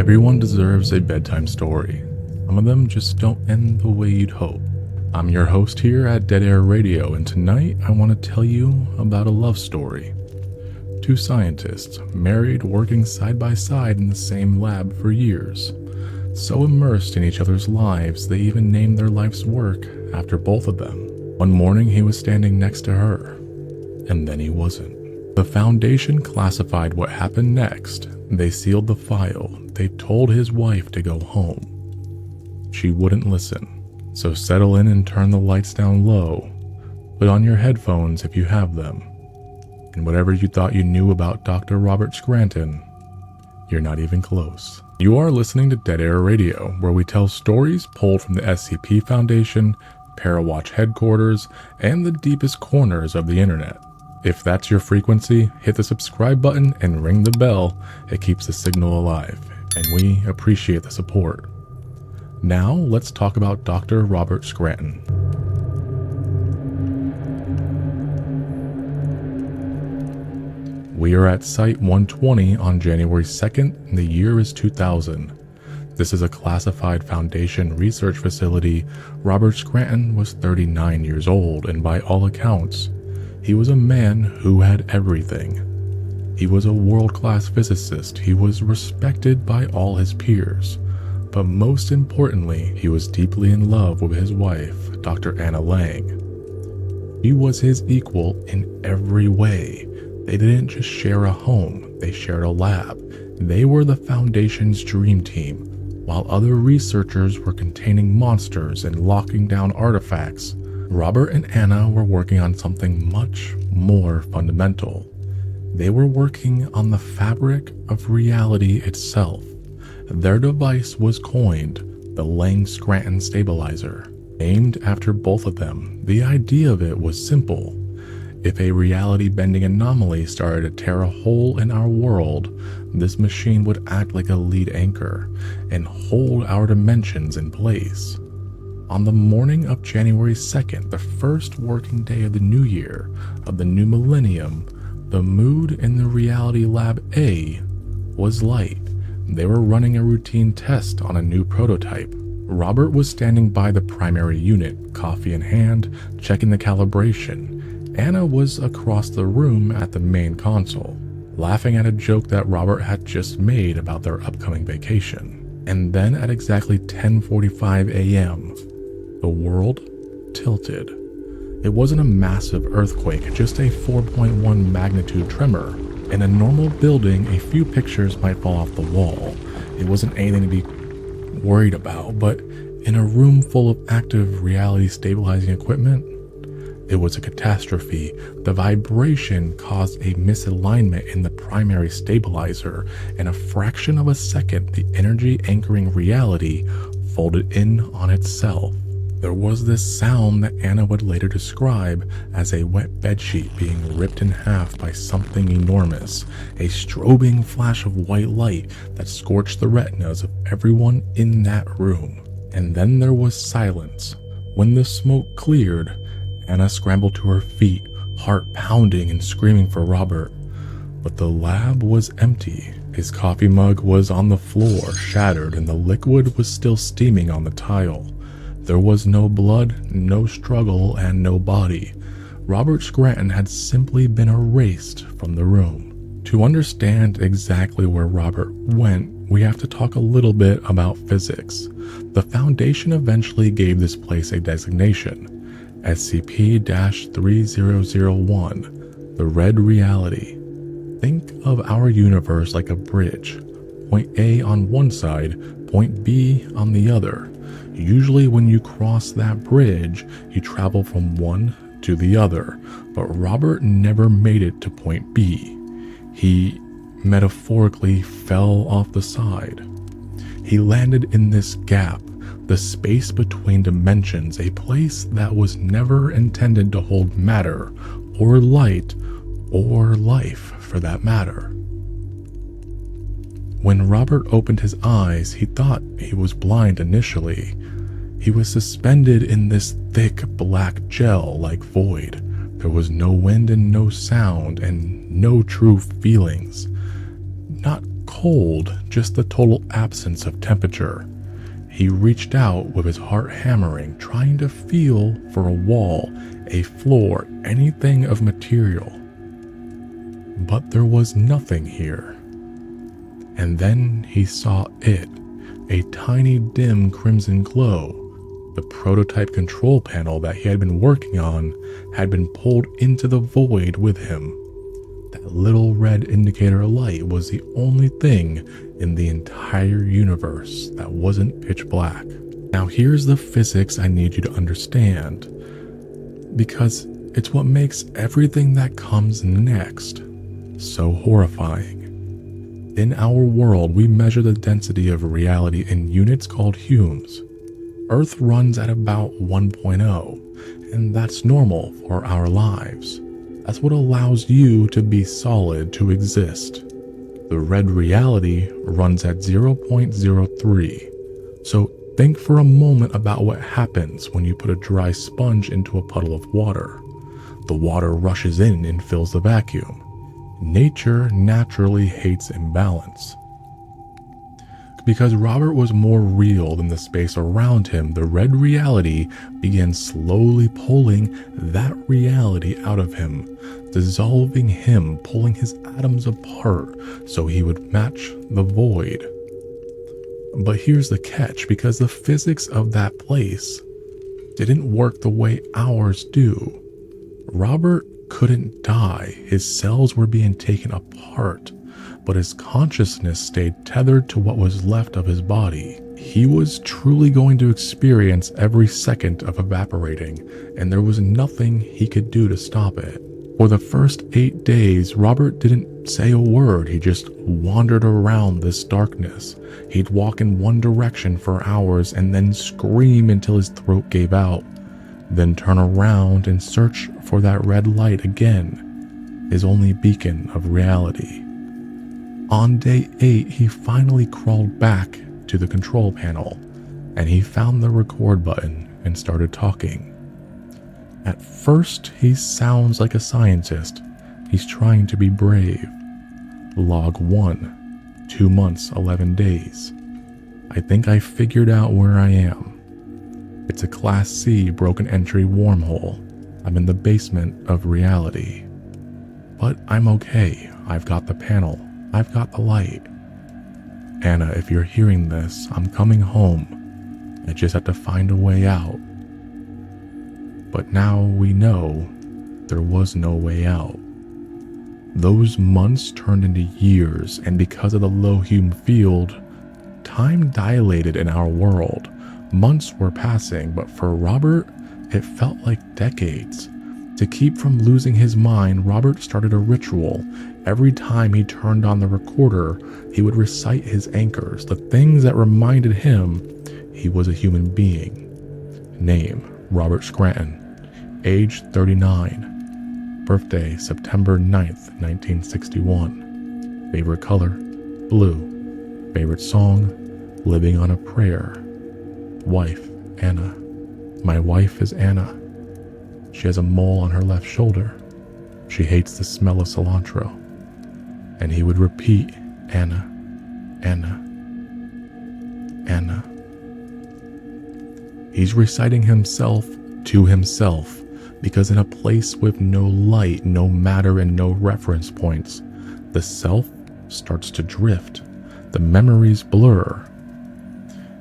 Everyone deserves a bedtime story. Some of them just don't end the way you'd hope. I'm your host here at Dead Air Radio, and tonight I want to tell you about a love story. Two scientists, married, working side by side in the same lab for years. So immersed in each other's lives, they even named their life's work after both of them. One morning he was standing next to her, and then he wasn't. The Foundation classified what happened next. They sealed the file. They told his wife to go home. She wouldn't listen. So settle in and turn the lights down low. Put on your headphones if you have them. And whatever you thought you knew about Dr. Robert Scranton, you're not even close. You are listening to Dead Air Radio, where we tell stories pulled from the SCP Foundation, Parawatch headquarters, and the deepest corners of the internet. If that's your frequency, hit the subscribe button and ring the bell. It keeps the signal alive, and we appreciate the support. Now, let's talk about Dr. Robert Scranton. We are at Site 120 on January 2nd, and the year is 2000. This is a classified Foundation research facility. Robert Scranton was 39 years old, and by all accounts, he was a man who had everything. He was a world-class physicist. He was respected by all his peers. But most importantly, he was deeply in love with his wife, Dr. Anna Lang. She was his equal in every way. They didn't just share a home, they shared a lab. They were the Foundation's dream team, while other researchers were containing monsters and locking down artifacts. Robert and Anna were working on something much more fundamental. They were working on the fabric of reality itself. Their device was coined the Lang-Scranton Stabilizer. Named after both of them, the idea of it was simple. If a reality-bending anomaly started to tear a hole in our world, this machine would act like a lead anchor and hold our dimensions in place. On the morning of January 2nd, the first working day of the new year, of the new millennium, the mood in the Reality Lab A was light. They were running a routine test on a new prototype. Robert was standing by the primary unit, coffee in hand, checking the calibration. Anna was across the room at the main console, laughing at a joke that Robert had just made about their upcoming vacation. And then at exactly 10:45 a.m., the world tilted. It wasn't a massive earthquake, just a 4.1 magnitude tremor. In a normal building, a few pictures might fall off the wall. It wasn't anything to be worried about, but in a room full of active reality stabilizing equipment, it was a catastrophe. The vibration caused a misalignment in the primary stabilizer. In a fraction of a second, the energy anchoring reality folded in on itself. There was this sound that Anna would later describe as a wet bedsheet being ripped in half by something enormous, a strobing flash of white light that scorched the retinas of everyone in that room. And then there was silence. When the smoke cleared, Anna scrambled to her feet, heart pounding and screaming for Robert. But the lab was empty. His coffee mug was on the floor, shattered, and the liquid was still steaming on the tile. There was no blood, no struggle, and no body. Robert Scranton had simply been erased from the room. To understand exactly where Robert went, we have to talk a little bit about physics. The Foundation eventually gave this place a designation, SCP-3001, the Red Reality. Think of our universe like a bridge. Point A on one side, point B on the other. Usually when you cross that bridge, you travel from one to the other, but Robert never made it to point B. He metaphorically fell off the side. He landed in this gap, the space between dimensions, a place that was never intended to hold matter, or light, or life for that matter. When Robert opened his eyes, he thought he was blind initially. He was suspended in this thick black gel-like void. There was no wind and no sound and no true feelings. Not cold, just the total absence of temperature. He reached out with his heart hammering, trying to feel for a wall, a floor, anything of material. But there was nothing here. And then he saw it, a tiny dim crimson glow. The prototype control panel that he had been working on had been pulled into the void with him. That little red indicator light was the only thing in the entire universe that wasn't pitch black. Now here's the physics I need you to understand, because it's what makes everything that comes next so horrifying. In our world, we measure the density of reality in units called humes. Earth runs at about 1.0, and that's normal for our lives. That's what allows you to be solid to exist. The red reality runs at 0.03. So think for a moment about what happens when you put a dry sponge into a puddle of water. The water rushes in and fills the vacuum. Nature naturally hates imbalance. Because Robert was more real than the space around him, the red reality began slowly pulling that reality out of him, dissolving him, pulling his atoms apart so he would match the void. But here's the catch, because the physics of that place didn't work the way ours do. Robert couldn't die. His cells were being taken apart, but his consciousness stayed tethered to what was left of his body. He was truly going to experience every second of evaporating, and there was nothing he could do to stop it. For the first 8 days, Robert didn't say a word. He just wandered around this darkness. He'd walk in one direction for hours and then scream until his throat gave out, then turn around and search for that red light again, his only beacon of reality. On day 8, he finally crawled back to the control panel, and he found the record button and started talking. At first, he sounds like a scientist. He's trying to be brave. Log 1, 2 months, 11 days. I think I figured out where I am. It's a Class C broken entry wormhole. I'm in the basement of reality. But I'm okay. I've got the panel. I've got the light. Anna, if you're hearing this, I'm coming home. I just have to find a way out. But now we know there was no way out. Those months turned into years, and because of the low hume field, time dilated in our world. Months were passing, but for Robert, it felt like decades. To keep from losing his mind, Robert started a ritual. Every time he turned on the recorder, he would recite his anchors, the things that reminded him he was a human being. Name, Robert Scranton. Age 39. Birthday, September 9th, 1961. Favorite color, blue. Favorite song, Living on a Prayer. Wife, Anna. My wife is Anna. She has a mole on her left shoulder. She hates the smell of cilantro. And he would repeat, Anna, Anna, Anna. He's reciting himself to himself, because in a place with no light, no matter, and no reference points, the self starts to drift. The memories blur.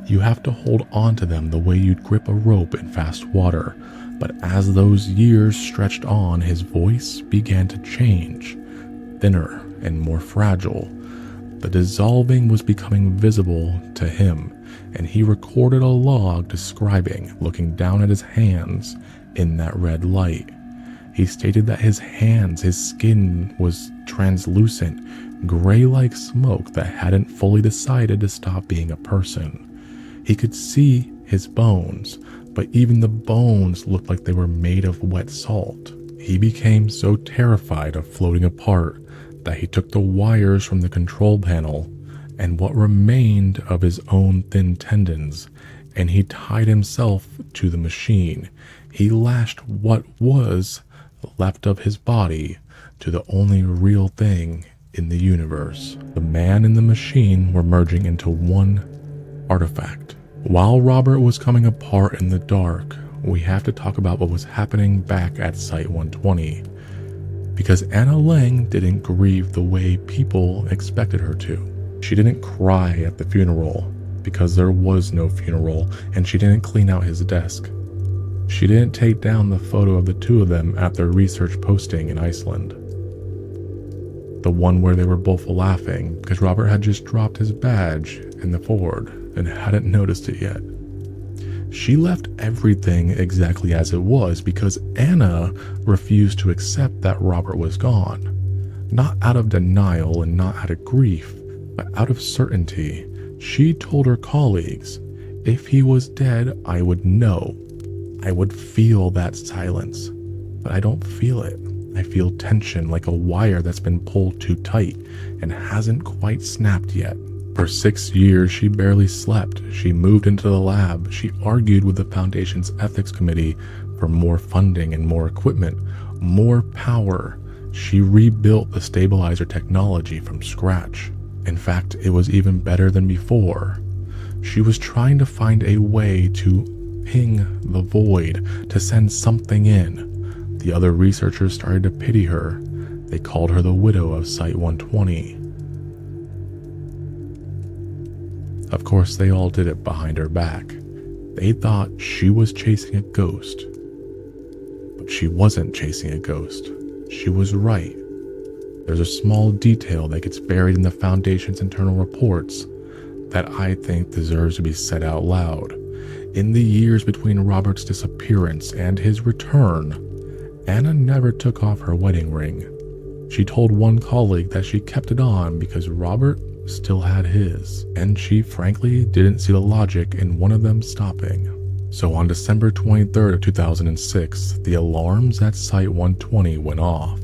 You have to hold on to them the way you'd grip a rope in fast water. But as those years stretched on, his voice began to change, thinner and more fragile. The dissolving was becoming visible to him, and he recorded a log describing looking down at his hands in that red light. He stated that his hands, his skin was translucent, gray like smoke that hadn't fully decided to stop being a person. He could see his bones, but even the bones looked like they were made of wet salt. He became so terrified of floating apart that he took the wires from the control panel and what remained of his own thin tendons, and he tied himself to the machine. He lashed what was left of his body to the only real thing in the universe. The man and the machine were merging into one artifact. While Robert was coming apart in the dark, we have to talk about what was happening back at Site-120. Because Anna Lang didn't grieve the way people expected her to. She didn't cry at the funeral, because there was no funeral, and she didn't clean out his desk. She didn't take down the photo of the two of them at their research posting in Iceland. The one where they were both laughing because Robert had just dropped his badge in the Ford and hadn't noticed it yet. She left everything exactly as it was because Anna refused to accept that Robert was gone. Not out of denial and not out of grief, but out of certainty. She told her colleagues, if he was dead, I would know. I would feel that silence, but I don't feel it. I feel tension like a wire that's been pulled too tight and hasn't quite snapped yet. For 6 years, she barely slept. She moved into the lab. She argued with the Foundation's ethics committee for more funding and more equipment, more power. She rebuilt the stabilizer technology from scratch. In fact, it was even better than before. She was trying to find a way to ping the void, to send something in. The other researchers started to pity her. They called her the widow of Site-120. Of course, they all did it behind her back. They thought she was chasing a ghost. But she wasn't chasing a ghost. She was right. There's a small detail that gets buried in the Foundation's internal reports that I think deserves to be said out loud. In the years between Robert's disappearance and his return, Anna never took off her wedding ring. She told one colleague that she kept it on because Robert still had his, and she frankly didn't see the logic in one of them stopping. So on December 23rd of 2006, the alarms at Site-120 went off.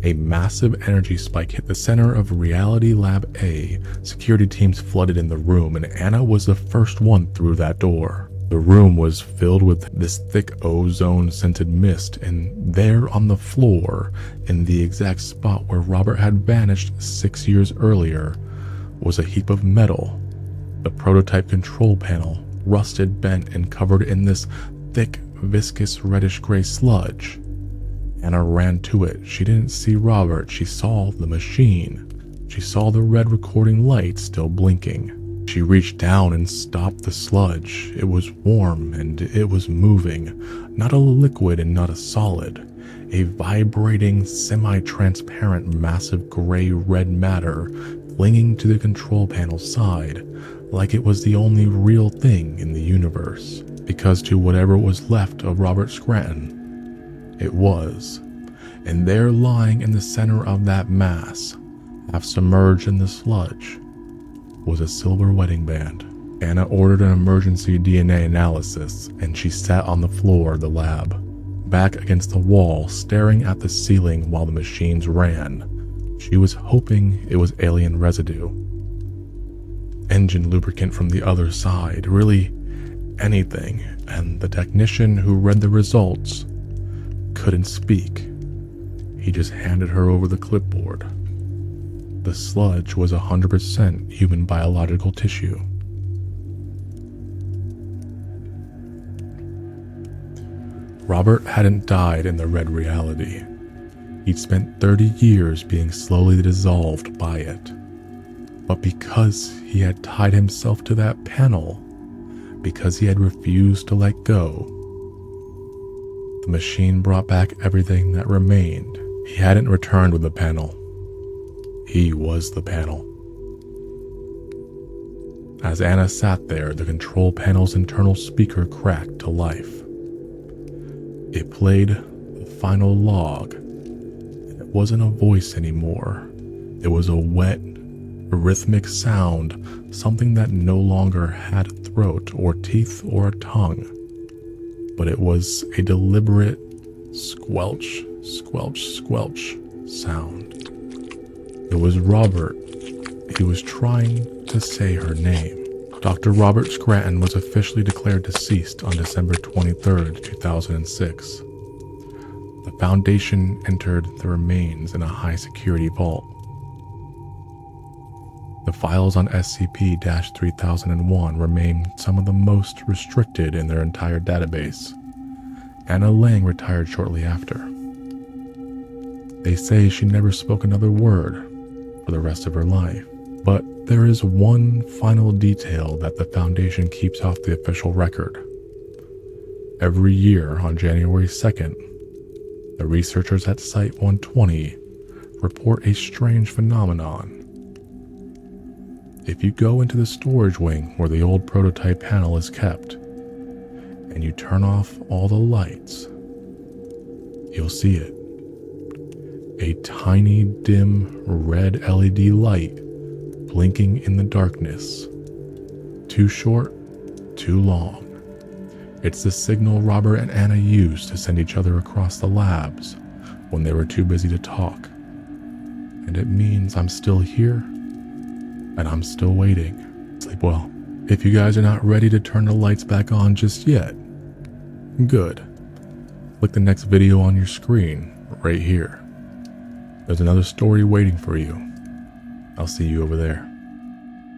A massive energy spike hit the center of Reality Lab A. Security teams flooded in the room, and Anna was the first one through that door. The room was filled with this thick ozone-scented mist, and there on the floor, in the exact spot where Robert had vanished 6 years earlier, was a heap of metal. The prototype control panel, rusted, bent, and covered in this thick, viscous reddish-gray sludge. Anna ran to it. She didn't see Robert. She saw the machine. She saw the red recording light still blinking. She reached down and stopped the sludge. It was warm and it was moving. Not a liquid and not a solid. A vibrating, semi-transparent, massive gray-red matter clinging to the control panel side, like it was the only real thing in the universe. Because to whatever was left of Robert Scranton, it was. And there lying in the center of that mass, half submerged in the sludge, was a silver wedding band. Anna ordered an emergency DNA analysis, and she sat on the floor of the lab, back against the wall, staring at the ceiling while the machines ran. She was hoping it was alien residue. Engine lubricant from the other side, really anything, and the technician who read the results couldn't speak. He just handed her over the clipboard. The sludge was 100% human biological tissue. Robert hadn't died in the red reality. He'd spent 30 years being slowly dissolved by it. But because he had tied himself to that panel, because he had refused to let go, the machine brought back everything that remained. He hadn't returned with the panel. He was the panel. As Anna sat there, the control panel's internal speaker cracked to life. It played the final log. It wasn't a voice anymore. It was a wet, rhythmic sound, something that no longer had a throat or teeth or a tongue. But it was a deliberate squelch, squelch, squelch sound. It was Robert. He was trying to say her name. Dr. Robert Scranton was officially declared deceased on December 23rd, 2006. The Foundation entered the remains in a high-security vault. The files on SCP-3001 remain some of the most restricted in their entire database. Anna Lang retired shortly after. They say she never spoke another word for the rest of her life, but there is one final detail that the Foundation keeps off the official record. Every year on January 2nd, the researchers at Site-120 report a strange phenomenon. If you go into the storage wing where the old prototype panel is kept, and you turn off all the lights, you'll see it. A tiny, dim, red LED light blinking in the darkness. Too short, too long. It's the signal Robert and Anna used to send each other across the labs when they were too busy to talk. And it means I'm still here, and I'm still waiting. Sleep well. If you guys are not ready to turn the lights back on just yet, good. Click the next video on your screen, right here. There's another story waiting for you. I'll see you over there.